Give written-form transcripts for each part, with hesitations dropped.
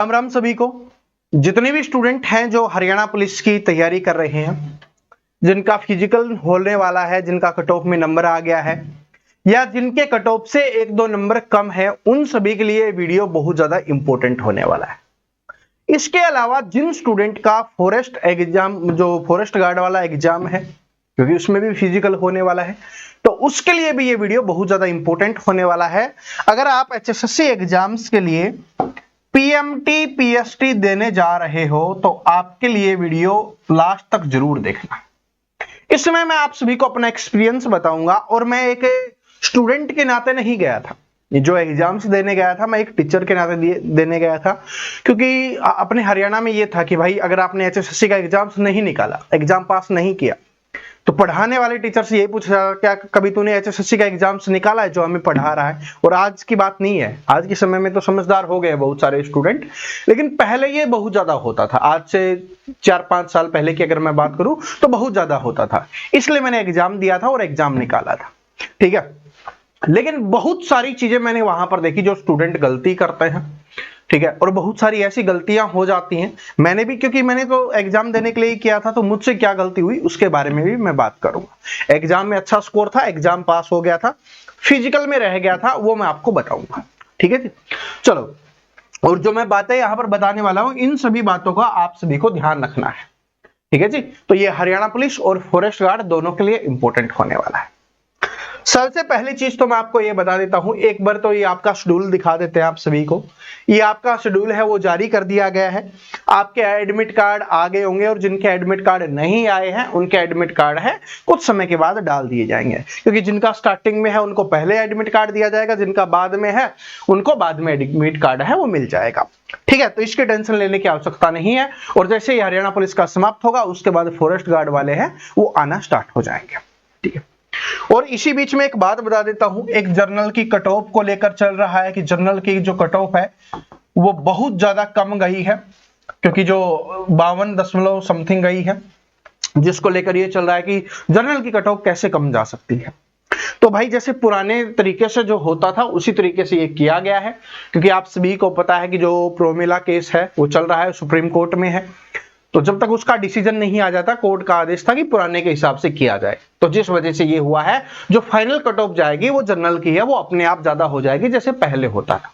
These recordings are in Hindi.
राम राम सभी को। जितने भी स्टूडेंट हैं जो हरियाणा पुलिस की तैयारी कर रहे हैं, जिनका फिजिकल होने वाला है, जिनका कट ऑफ में नंबर आ गया है या जिनके कट ऑफ से 1-2 नंबर कम है, उन सभी के लिए वीडियो बहुत ज्यादा इंपॉर्टेंट होने वाला है। इसके अलावा जिन स्टूडेंट का फॉरेस्ट एग्जाम, जो फॉरेस्ट गार्ड वाला एग्जाम है, क्योंकि उसमें भी फिजिकल होने वाला है, तो उसके लिए भी ये वीडियो बहुत ज्यादा इंपॉर्टेंट होने वाला है। अगर आप एचएसएससी एग्जाम्स के लिए पीएमटी पीएसटी देने जा रहे हो तो आपके लिए वीडियो लास्ट तक जरूर देखना। इसमें मैं आप सभी को अपना एक्सपीरियंस बताऊंगा और मैं एक स्टूडेंट के नाते नहीं गया था, जो एग्जाम्स देने गया था, मैं एक टीचर के नाते देने गया था। क्योंकि अपने हरियाणा में ये था कि भाई अगर आपने एचएसएससी का एग्जाम्स नहीं निकाला, एग्जाम पास नहीं किया, तो पढ़ाने वाले टीचर से यही पूछा क्या कभी तूने एचएसएससी का एग्जाम्स निकाला है जो हमें पढ़ा रहा है। और आज की बात नहीं है, आज के समय में तो समझदार हो गए बहुत सारे स्टूडेंट, लेकिन पहले ये बहुत ज्यादा होता था। आज से 4-5 साल पहले की अगर मैं बात करूं तो बहुत ज्यादा होता था, इसलिए मैंने एग्जाम दिया था और एग्जाम निकाला था, ठीक है। लेकिन बहुत सारी चीजें मैंने वहां पर देखी जो स्टूडेंट गलती करते हैं, ठीक है, और बहुत सारी ऐसी गलतियां हो जाती हैं। मैंने भी, क्योंकि मैंने तो एग्जाम देने के लिए ही किया था, तो मुझसे क्या गलती हुई उसके बारे में भी मैं बात करूंगा। एग्जाम में अच्छा स्कोर था, एग्जाम पास हो गया था, फिजिकल में रह गया था, वो मैं आपको बताऊंगा, ठीक है जी। चलो, और जो मैं बातें यहां पर बताने वाला हूं, इन सभी बातों का आप सभी को ध्यान रखना है, ठीक है जी। तो ये हरियाणा पुलिस और फॉरेस्ट गार्ड दोनों के लिए इंपॉर्टेंट होने वाला है। सबसे पहली चीज तो मैं आपको ये बता देता हूं, एक बार तो ये आपका शेड्यूल दिखा देते हैं आप सभी को। ये आपका शेड्यूल है वो जारी कर दिया गया है। आपके एडमिट कार्ड आ गए होंगे और जिनके एडमिट कार्ड नहीं आए हैं उनके एडमिट कार्ड है कुछ समय के बाद डाल दिए जाएंगे, क्योंकि जिनका स्टार्टिंग में है उनको पहले एडमिट कार्ड दिया जाएगा, जिनका बाद में है उनको बाद में एडमिट कार्ड है वो मिल जाएगा, ठीक है। तो इसकी टेंशन लेने की आवश्यकता नहीं है। और जैसे ही हरियाणा पुलिस का समाप्त होगा उसके बाद फॉरेस्ट गार्ड वाले हैं वो आना स्टार्ट हो जाएंगे, ठीक है। और इसी बीच में एक बात बता देता हूं, एक जर्नल की कट ऑफ को लेकर चल रहा है कि जर्नल की जो कट ऑफ है वो बहुत ज्यादा कम गई है, क्योंकि जो 52 दशमलव समथिंग गई है, जिसको लेकर ये चल रहा है कि जर्नल की कट ऑफ कैसे कम जा सकती है। तो भाई जैसे पुराने तरीके से जो होता था उसी तरीके से ये किया गया है, क्योंकि आप सभी को पता है कि जो प्रोमिला केस है वो चल रहा है, सुप्रीम कोर्ट में है। तो जब तक उसका डिसीजन नहीं आ जाता, कोर्ट का आदेश था कि पुराने के हिसाब से किया जाए, तो जिस वजह से ये हुआ है, जो फाइनल कट ऑफ जाएगी वो जनरल की है, वो अपने आप ज्यादा हो जाएगी जैसे पहले होता था,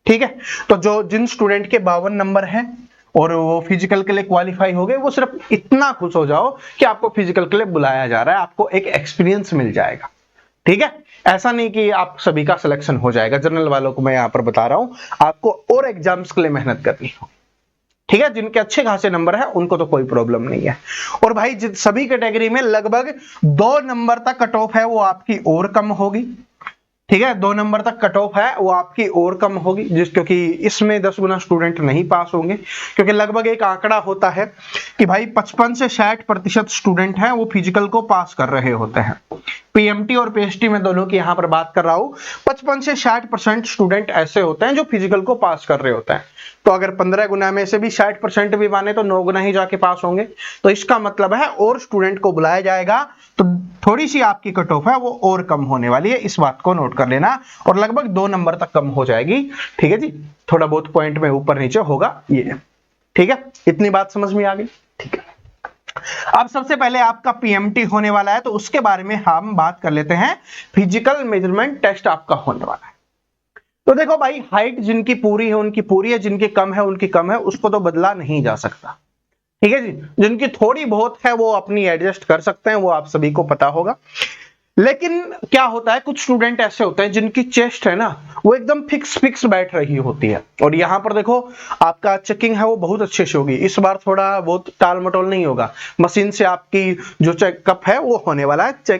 ठीक है। तो जो जिन स्टूडेंट के 52 नंबर हैं और वो फिजिकल के लिए क्वालिफाई हो गए, वो सिर्फ इतना खुश हो जाओ कि आपको फिजिकल के लिए बुलाया जा रहा है, आपको एक एक्सपीरियंस मिल जाएगा, ठीक है। ऐसा नहीं कि आप सभी का सिलेक्शन हो जाएगा। जनरल वालों को मैं यहां पर बता रहा हूं, आपको और एग्जाम्स के लिए मेहनत करनी होगी, ठीक है। जिनके अच्छे खासे नंबर है उनको तो कोई प्रॉब्लम नहीं है। और भाई सभी कैटेगरी में लगभग 2 नंबर तक कट ऑफ है वो आपकी और कम होगी, ठीक है। 2 नंबर तक कट ऑफ है वो आपकी और कम होगी, क्योंकि इसमें 10 गुना स्टूडेंट नहीं पास होंगे, क्योंकि लगभग एक आंकड़ा होता है कि भाई 55 से 60% स्टूडेंट हैं वो फिजिकल को पास कर रहे होते हैं। पीएमटी और पीएसटी में दोनों की यहां पर बात कर रहा हूं, 55 से 60% स्टूडेंट ऐसे होते हैं जो फिजिकल को पास कर रहे होते हैं। तो अगर 15 गुना में से भी 60% भी माने तो 9 गुना ही जाके पास होंगे। तो इसका मतलब है और स्टूडेंट को बुलाया जाएगा, तो थोड़ी सी आपकी कट ऑफ है वो और कम होने वाली है, इस बात को नोट कर लेना। और लगभग 2 नंबर तक कम हो जाएगी, ठीक है जी। थोड़ा बहुत पॉइंट में ऊपर नीचे होगा ये, ठीक है। इतनी बात समझ में आ गई, ठीक है। अब सबसे पहले आपका पीएमटी होने वाला है, तो उसके बारे में हम बात कर लेते हैं। फिजिकल मेजरमेंट टेस्ट आपका होने वाला है। तो देखो भाई, हाइट जिनकी पूरी है उनकी पूरी है, जिनकी कम है उनकी कम है, उसको तो बदला नहीं जा सकता, ठीक है जी। जिनकी थोड़ी बहुत है वो अपनी एडजस्ट कर सकते हैं, वो आप सभी को पता होगा। लेकिन क्या होता है, कुछ स्टूडेंट ऐसे होते हैं जिनकी चेस्ट है ना वो एकदम फिक्स बैठ रही होती है। और यहां पर देखो आपका चेकिंग है वो बहुत अच्छे से होगी, इस बार थोड़ा बहुत टाल मटोल नहीं होगा, मशीन से आपकी जो चेकअप है वो होने वाला है,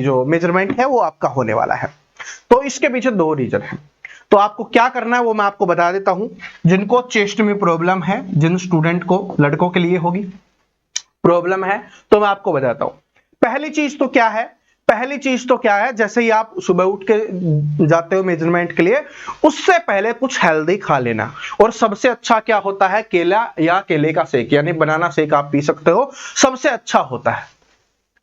जो मेजरमेंट है वो आपका होने वाला है। तो इसके पीछे 2 रीजन है। तो आपको क्या करना है वो मैं आपको बता देता हूं। जिनको चेस्ट में प्रॉब्लम है, जिन स्टूडेंट को, लड़कों के लिए होगी प्रॉब्लम है, तो मैं आपको बताता हूं। पहली चीज तो क्या है, जैसे ही आप सुबह उठ के जाते हो मेजरमेंट के लिए, उससे पहले कुछ हेल्दी खा लेना। और सबसे अच्छा क्या होता है, केला या केले का शेक, यानी बनाना शेक आप पी सकते हो, सबसे अच्छा होता है,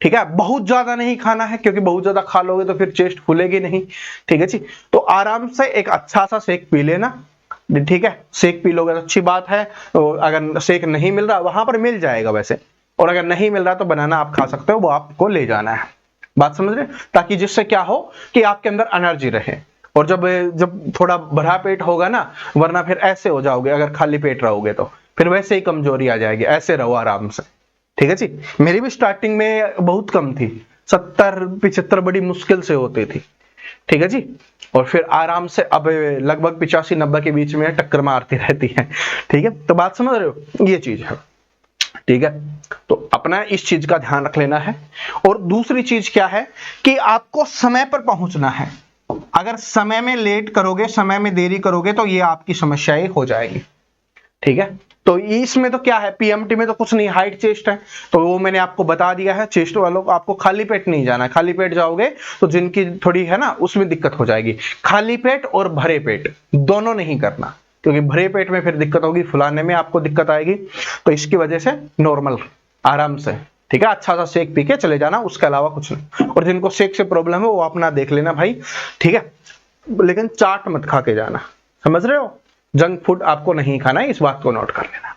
ठीक है। बहुत ज्यादा नहीं खाना है, क्योंकि बहुत ज्यादा खा लोगे तो फिर चेस्ट फूलेगी नहीं, ठीक है जी। तो आराम से एक अच्छा सा शेक पी लेना, ठीक है, शेक पी लोगे तो अच्छी बात है। और अगर शेक नहीं मिल रहा, वहां पर मिल जाएगा वैसे, और अगर नहीं मिल रहा तो बनाना आप खा सकते हो, वो आपको ले जाना है। बात समझ रहे, ताकि जिससे क्या हो कि आपके अंदर एनर्जी रहे। और जब थोड़ा भरा पेट होगा ना, वरना फिर ऐसे हो जाओगे, अगर खाली पेट रहोगे तो फिर वैसे ही कमजोरी आ जाएगी। ऐसे रहो आराम से, ठीक है जी। मेरी भी स्टार्टिंग में बहुत कम थी, 70-75 बड़ी मुश्किल से होती थी, ठीक है जी। और फिर आराम से अब लगभग 85-90 के बीच में टक्कर मारती रहती है, ठीक है। तो बात समझ रहे हो, ये चीज है, ठीक है। तो अपना इस चीज का ध्यान रख लेना है। और दूसरी चीज क्या है कि आपको समय पर पहुंचना है। अगर समय में लेट करोगे, समय में देरी करोगे तो ये आपकी समस्याएं हो जाएगी, ठीक है। तो इसमें तो क्या है, पीएमटी में तो कुछ नहीं, हाइट चेस्ट है, तो वो मैंने आपको बता दिया है। चेस्ट वालों को आपको खाली पेट नहीं जाना है, खाली पेट जाओगे तो जिनकी थोड़ी है ना उसमें दिक्कत हो जाएगी। खाली पेट और भरे पेट दोनों नहीं करना, क्योंकि भरे पेट में फिर दिक्कत होगी, फुलाने में आपको दिक्कत आएगी। तो इसकी वजह से नॉर्मल आराम से, ठीक है, अच्छा सा शेक पी के चले जाना, उसके अलावा कुछ नहीं। और जिनको शेक से प्रॉब्लम है वो अपना देख लेना भाई, ठीक है। लेकिन चाट मत खा के जाना, समझ रहे हो, जंक फूड आपको नहीं खाना है, इस बात को नोट कर लेना।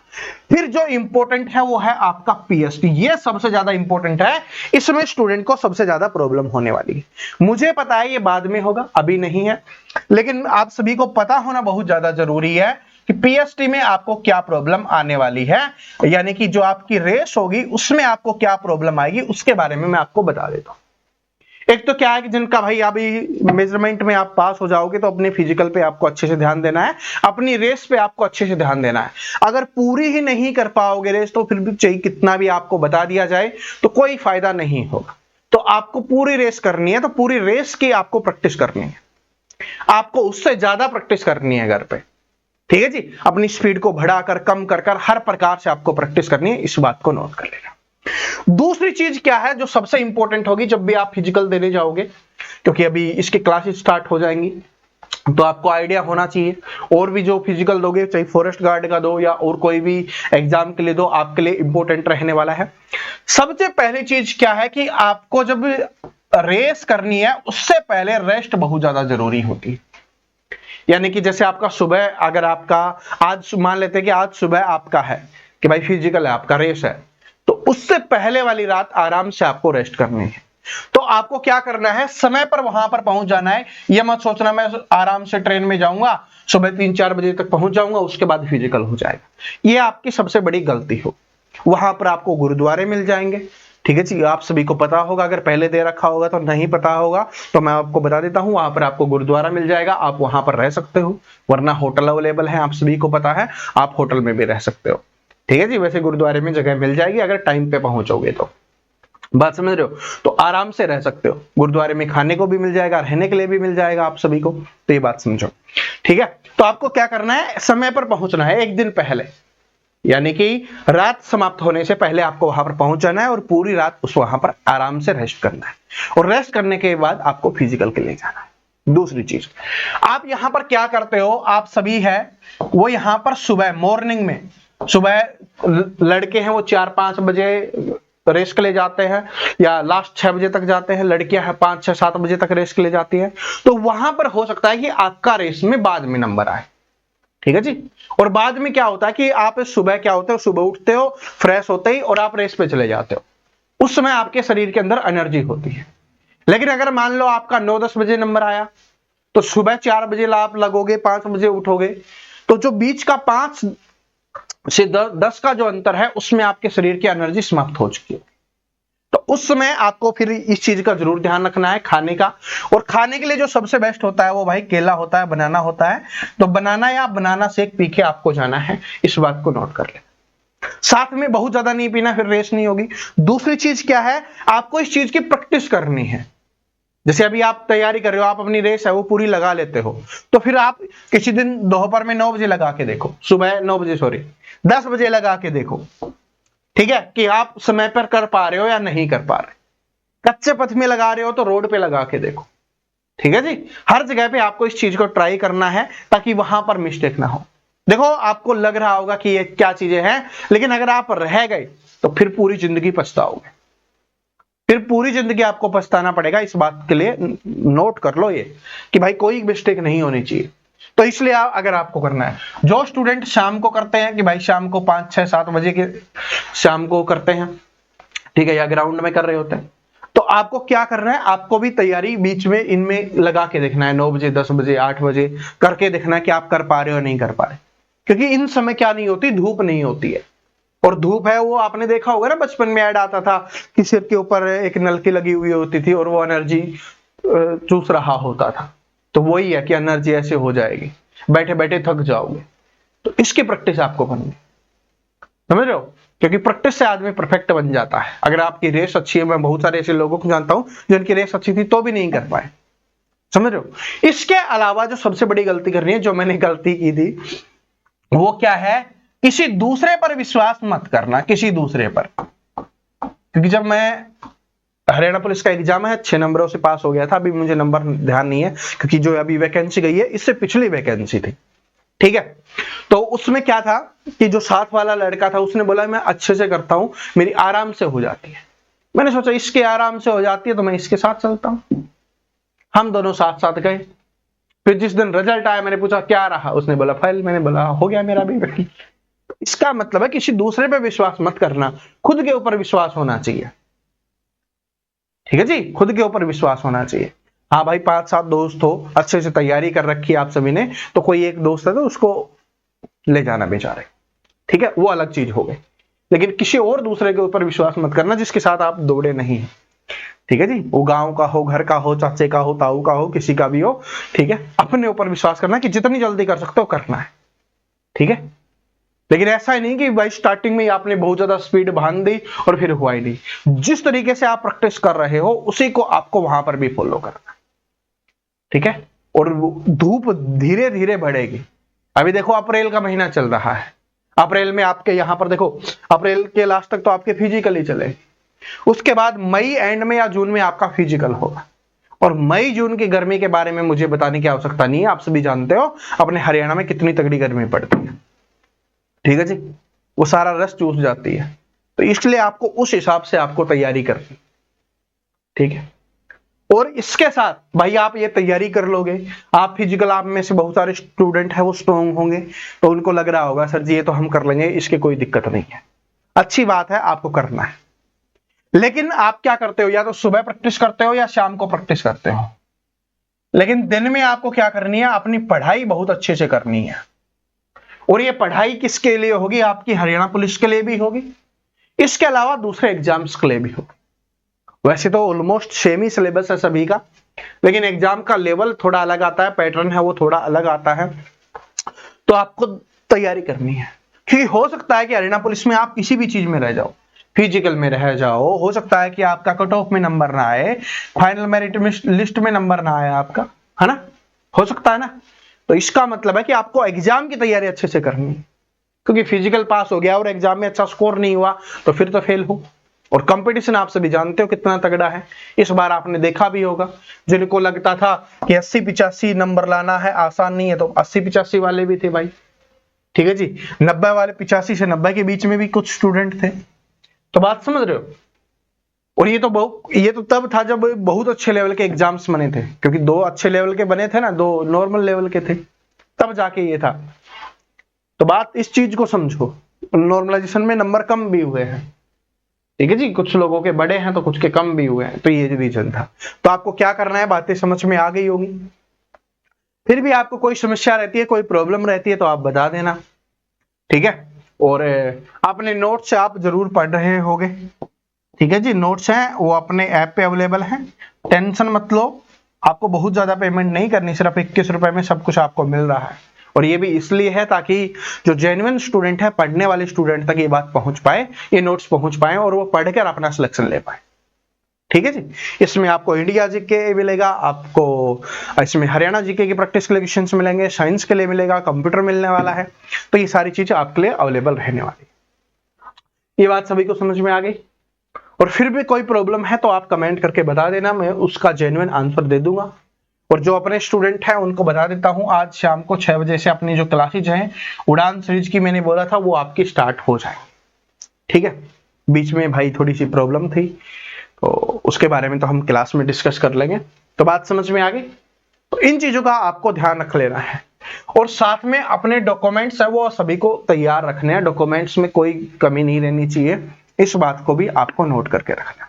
फिर जो इंपॉर्टेंट है वो है आपका पीएसटी। ये सबसे ज्यादा इंपॉर्टेंट है, इसमें स्टूडेंट को सबसे ज्यादा प्रॉब्लम होने वाली है। मुझे पता है ये बाद में होगा, अभी नहीं है, लेकिन आप सभी को पता होना बहुत ज्यादा जरूरी है कि पीएसटी में आपको क्या प्रॉब्लम आने वाली है, यानी कि जो आपकी रेस होगी उसमें आपको क्या प्रॉब्लम आएगी, उसके बारे में मैं आपको बता देता हूं। एक तो क्या है कि जिनका भाई अभी मेजरमेंट में आप पास हो जाओगे तो अपने फिजिकल पे आपको अच्छे से ध्यान देना है, अपनी रेस पे आपको अच्छे से ध्यान देना है। अगर पूरी ही नहीं कर पाओगे रेस तो फिर भी चाहिए कितना भी आपको बता दिया जाए तो कोई फायदा नहीं होगा। तो आपको पूरी रेस करनी है, तो पूरी रेस की आपको प्रैक्टिस करनी है, आपको उससे ज्यादा प्रैक्टिस करनी है घर पे, ठीक है जी। अपनी स्पीड को बढ़ाकर कम कर हर प्रकार से आपको प्रैक्टिस करनी है, इस बात को नोट कर लेना। दूसरी चीज क्या है जो सबसे इंपॉर्टेंट होगी जब भी आप फिजिकल देने जाओगे, क्योंकि अभी इसकी क्लासेस स्टार्ट हो जाएंगी, तो आपको आइडिया होना चाहिए। और भी जो फिजिकल दोगे, चाहे फॉरेस्ट गार्ड का दो या और कोई भी एग्जाम के लिए दो, आपके लिए इंपॉर्टेंट रहने वाला है। सबसे पहली चीज क्या है कि आपको जब रेस करनी है उससे पहले रेस्ट बहुत ज्यादा जरूरी होती है। यानी कि जैसे आपका सुबह, अगर आपका आज मान लेते हैं कि आज सुबह आपका है कि भाई फिजिकल है, आपका रेस है, तो उससे पहले वाली रात आराम से आपको रेस्ट करनी है। तो आपको क्या करना है, समय पर वहां पर पहुंच जाना है। यह मत सोचना मैं आराम से ट्रेन में जाऊंगा, सुबह 3-4 बजे तक पहुंच जाऊंगा, उसके बाद फिजिकल हो जाएगा। यह आपकी सबसे बड़ी गलती हो। वहां पर आपको गुरुद्वारे मिल जाएंगे, ठीक है जी। आप सभी को पता होगा, अगर पहले दे रखा होगा तो नहीं पता होगा तो मैं आपको बता देता हूं, वहां पर आपको गुरुद्वारा मिल जाएगा, आप वहां पर रह सकते हो। वरना होटल अवेलेबल है, आप सभी को पता है, आप होटल में भी रह सकते हो, ठीक है जी। वैसे गुरुद्वारे में जगह मिल जाएगी अगर टाइम पे पहुंचोगे तो, बात समझ रहे हो। तो आराम से रह सकते हो, गुरुद्वारे में खाने को भी मिल जाएगा, रहने के लिए भी मिल जाएगा आप सभी को, तो ये बात समझो, ठीक है। तो आपको क्या करना है, समय पर पहुंचना है, एक दिन पहले, यानी कि रात समाप्त होने से पहले आपको वहां पर पहुंच जाना है और पूरी रात उस वहां पर आराम से रेस्ट करना है। और रेस्ट करने के बाद आपको फिजिकल के लिए जाना है। दूसरी चीज, आप यहां पर क्या करते हो, आप सभी है वो यहां पर सुबह मॉर्निंग में, सुबह लड़के हैं वो 4-5 बजे रेस के लिए जाते हैं, या लास्ट 6 बजे तक जाते हैं, लड़कियां हैं 5-6-7 बजे तक रेस के लिए जाती हैं। तो वहां पर हो सकता है कि आपका रेस में बाद में नंबर आए, ठीक है जी। और बाद में क्या होता है कि आप सुबह क्या होते हो, सुबह उठते हो, फ्रेश होते ही और आप रेस पे चले जाते हो, उस समय आपके शरीर के अंदर एनर्जी होती है। लेकिन अगर मान लो आपका 9-10 बजे नंबर आया, तो सुबह 4 बजे आप लगोगे, 5 बजे उठोगे, तो जो बीच का 5 से 10 का जो अंतर है उसमें आपके शरीर की एनर्जी समाप्त हो चुकी है। तो उस समय आपको फिर इस चीज का जरूर ध्यान रखना है, खाने का। और खाने के लिए जो सबसे बेस्ट होता है वो भाई केला होता है, बनाना होता है। तो बनाना या बनाना शेक पी के आपको जाना है, इस बात को नोट कर ले। साथ में बहुत ज्यादा नहीं पीना, फिर रेस नहीं होगी। दूसरी चीज क्या है, आपको इस चीज की प्रैक्टिस करनी है। जैसे अभी आप तैयारी कर रहे हो, आप अपनी रेस है वो पूरी लगा लेते हो, तो फिर आप किसी दिन दोपहर में 9 बजे लगा के देखो, सुबह 9 बजे सॉरी 10 बजे लगा के देखो, ठीक है, कि आप समय पर कर पा रहे हो या नहीं कर पा रहे। कच्चे पथ में लगा रहे हो तो रोड पे लगा के देखो, ठीक है जी। हर जगह पे आपको इस चीज को ट्राई करना है ताकि वहां पर मिस्टेक ना हो। देखो आपको लग रहा होगा कि ये क्या चीजें हैं, लेकिन अगर आप रह गए तो फिर पूरी जिंदगी पछताओगे, फिर पूरी जिंदगी आपको पछताना पड़ेगा। इस बात के लिए नोट कर लो ये कि भाई कोई मिस्टेक नहीं होनी चाहिए। तो इसलिए अगर आपको करना है, जो स्टूडेंट शाम को करते हैं कि भाई शाम को 5, 6, 7 बजे के शाम को करते हैं, ठीक है, या ग्राउंड में कर रहे होते हैं, तो आपको क्या करना है, आपको भी तैयारी बीच में इनमें लगा के देखना है। 9 बजे, 10 बजे, 8 बजे करके देखना है कि आप कर पा रहे हो नहीं कर पा रहे, क्योंकि इन समय क्या नहीं होती, धूप नहीं होती है। और धूप है वो आपने देखा होगा ना, बचपन में ऐड आता था कि सिर के ऊपर एक नलकी लगी हुई होती थी और वो एनर्जी चूस रहा होता था। तो वही है कि एनर्जी ऐसे हो जाएगी, बैठे बैठे थक जाओगे। तो इसकी प्रैक्टिस आपको करनी, समझ रहे हो, क्योंकि प्रैक्टिस से आदमी परफेक्ट बन जाता है। अगर आपकी रेस अच्छी है, मैं बहुत सारे ऐसे लोगों को जानता हूं जिनकी रेस अच्छी थी तो भी नहीं कर पाए, समझ रहे हो। इसके अलावा जो सबसे बड़ी गलती करनी है, जो मैंने गलती की थी, वो क्या है, किसी दूसरे पर विश्वास मत करना, किसी दूसरे पर। क्योंकि जब मैं हरियाणा पुलिस का एग्जाम है, 6 नंबरों से पास हो गया था, अभी मुझे नंबर ध्यान नहीं है, क्योंकि जो अभी वैकेंसी गई है इससे पिछली वैकेंसी थी, ठीक है। तो उसमें क्या था कि जो साथ वाला लड़का था उसने बोला मैं अच्छे से करता हूं, मेरी आराम से हो जाती है। मैंने सोचा इसके आराम से हो जाती है तो मैं इसके साथ चलता हूं। हम दोनों साथ साथ गए। फिर जिस दिन रिजल्ट आया, मैंने पूछा क्या रहा, उसने बोला फाइल, मैंने बोला हो गया मेरा भी। इसका मतलब है किसी दूसरे पे विश्वास मत करना, खुद के ऊपर विश्वास होना चाहिए, ठीक है जी, खुद के ऊपर विश्वास होना चाहिए। हाँ भाई 5-7 दोस्त हो, अच्छे से तैयारी कर रखी है आप सभी ने, तो कोई एक दोस्त है तो उसको ले जाना बेचारे, ठीक है, वो अलग चीज हो गई। लेकिन किसी और दूसरे के ऊपर विश्वास मत करना जिसके साथ आप दौड़े नहीं, ठीक है जी। वो गांव का हो, घर का हो, चाचे का हो, ताऊ का हो, किसी का भी हो, ठीक है। अपने ऊपर विश्वास करना कि जितनी जल्दी कर सकते हो करना है, ठीक है। लेकिन ऐसा ही नहीं कि भाई स्टार्टिंग में आपने बहुत ज्यादा स्पीड बांध दी और फिर हुआ ही नहीं। जिस तरीके से आप प्रैक्टिस कर रहे हो उसी को आपको वहां पर भी फॉलो करना है, ठीक है। और धूप धीरे धीरे बढ़ेगी। अभी देखो अप्रैल का महीना चल रहा है, अप्रैल में आपके यहां पर देखो, अप्रैल के लास्ट तक तो आपके फिजिकल ही चले, उसके बाद मई एंड में या जून में आपका फिजिकल होगा। और मई जून की गर्मी के बारे में मुझे बताने की आवश्यकता नहीं है, आप सभी जानते हो अपने हरियाणा में कितनी तगड़ी गर्मी पड़ती है, ठीक है जी। वो सारा रस चूस जाती है, तो इसलिए आपको उस हिसाब से आपको तैयारी करनी, ठीक है। और इसके साथ भाई आप ये तैयारी कर लोगे, आप फिजिकल, आप में से बहुत सारे स्टूडेंट है वो स्ट्रॉन्ग होंगे, तो उनको लग रहा होगा सर जी ये तो हम कर लेंगे, इसके कोई दिक्कत नहीं है, अच्छी बात है, आपको करना है। लेकिन आप क्या करते हो, या तो सुबह प्रैक्टिस करते हो या शाम को प्रैक्टिस करते हो, लेकिन दिन में आपको क्या करनी है, अपनी पढ़ाई बहुत अच्छे से करनी है। और ये पढ़ाई किसके लिए होगी, आपकी हरियाणा पुलिस के लिए भी होगी, इसके अलावा दूसरे एग्जाम्स के लिए भी होगी। वैसे तो ऑलमोस्ट सेम ही सिलेबस है सभी का, लेकिन एग्जाम का लेवल थोड़ा अलग आता है, पैटर्न है वो थोड़ा अलग आता है, तो आपको तैयारी करनी है। क्योंकि हो सकता है कि हरियाणा पुलिस में आप किसी भी चीज में रह जाओ, फिजिकल में रह जाओ, हो सकता है कि आपका कट ऑफ में नंबर ना आए, फाइनल मेरिट लिस्ट में नंबर ना आए आपका, है ना, हो सकता है ना। तो इसका मतलब है कि आपको एग्जाम की तैयारी अच्छे से करनी है, क्योंकि फिजिकल पास हो गया और एग्जाम में अच्छा स्कोर नहीं हुआ तो फिर तो फेल हो। और कंपटीशन आप सभी जानते हो कितना तगड़ा है, इस बार आपने देखा भी होगा, जिनको लगता था कि 80-85 नंबर लाना है आसान नहीं है, तो 80-85 वाले भी थे भाई, ठीक है जी। 90 वाले, 85 से 90 के बीच में भी कुछ स्टूडेंट थे, तो बात समझ रहे हो। और ये तो तब था जब बहुत अच्छे लेवल के एग्जाम्स बने थे, क्योंकि 2 अच्छे लेवल के बने थे ना, 2 नॉर्मल लेवल के थे, तब जाके ये था। तो बात इस चीज को समझो, नॉर्मलाइजेशन में नंबर कम भी हुए हैं, ठीक है जी, कुछ लोगों के बड़े हैं तो कुछ के कम भी हुए हैं, तो ये रीजन था। तो आपको क्या करना है, बातें समझ में आ गई होगी। फिर भी आपको कोई समस्या रहती है, कोई प्रॉब्लम रहती है तो आप बता देना, ठीक है। और अपने नोट्स आप जरूर पढ़ रहे होगे, ठीक है जी, नोट्स हैं वो अपने ऐप पे अवेलेबल हैं, टेंशन मत लो, आपको बहुत ज्यादा पेमेंट नहीं करनी, सिर्फ 21 रुपए में सब कुछ आपको मिल रहा है। और ये भी इसलिए है ताकि जो जेन्युइन स्टूडेंट है, पढ़ने वाले स्टूडेंट तक ये बात पहुंच पाए, ये नोट्स पहुंच पाए और वो पढ़कर अपना सिलेक्शन ले पाए, ठीक है जी। इसमें आपको इंडिया जीके मिलेगा, आपको इसमें हरियाणा जीके की प्रैक्टिस के लिए क्वेश्चंस मिलेंगे, साइंस के लिए मिलेगा, कंप्यूटर मिलने वाला है, तो ये सारी चीजें आपके लिए अवेलेबल रहने वाली। ये बात सभी को समझ में आ गई। और फिर भी कोई प्रॉब्लम है तो आप कमेंट करके बता देना, मैं उसका जेन्युइन आंसर दे दूंगा। और जो अपने स्टूडेंट हैं उनको बता देता हूं, आज शाम को 6 बजे से अपनी जो क्लासेज हैं उड़ान सीरीज की मैंने बोला था वो आपकी स्टार्ट हो जाए, ठीक है। बीच में भाई थोड़ी सी प्रॉब्लम थी, तो उसके बारे में तो हम क्लास में डिस्कस कर लेंगे। तो बात समझ में आ गई। तो इन चीजों का आपको ध्यान रख लेना है। और साथ में अपने डॉक्यूमेंट्स है वो सभी को तैयार रखने हैं, डॉक्यूमेंट्स में कोई कमी नहीं रहनी चाहिए, इस बात को भी आपको नोट करके रखना।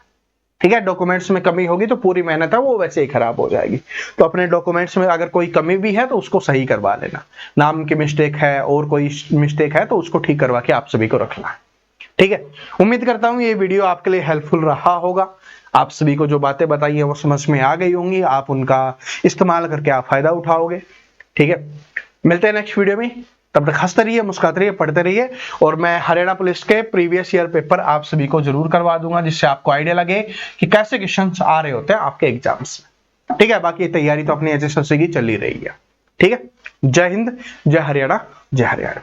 ठीक है, डॉक्यूमेंट्स में कमी होगी तो पूरी मेहनत है वो वैसे ही खराब हो जाएगी। तो अपने डॉक्यूमेंट्स में अगर कोई कमी भी है तो उसको सही करवा लेना, नाम की मिस्टेक है और कोई मिस्टेक है तो उसको ठीक करवा के आप सभी को रखना है। ठीक है, उम्मीद करता हूं ये वीडियो आपके लिए हेल्पफुल रहा होगा, आप सभी को जो बातें बताई है वो समझ में आ गई होंगी, आप उनका इस्तेमाल करके आप फायदा उठाओगे। ठीक है, मिलते हैं नेक्स्ट वीडियो में, तब तक हंसते रहिए, मुस्कुराते रहिए, पढ़ते रहिए, और मैं हरियाणा पुलिस के प्रीवियस ईयर पेपर आप सभी को जरूर करवा दूंगा, जिससे आपको आइडिया लगे कि कैसे क्वेश्चंस आ रहे होते हैं आपके एग्जाम्स में। ठीक है, बाकी तैयारी तो अपनी एचएसएससी की चल ही रही है। ठीक है, जय हिंद, जय हरियाणा, जय हरियाणा।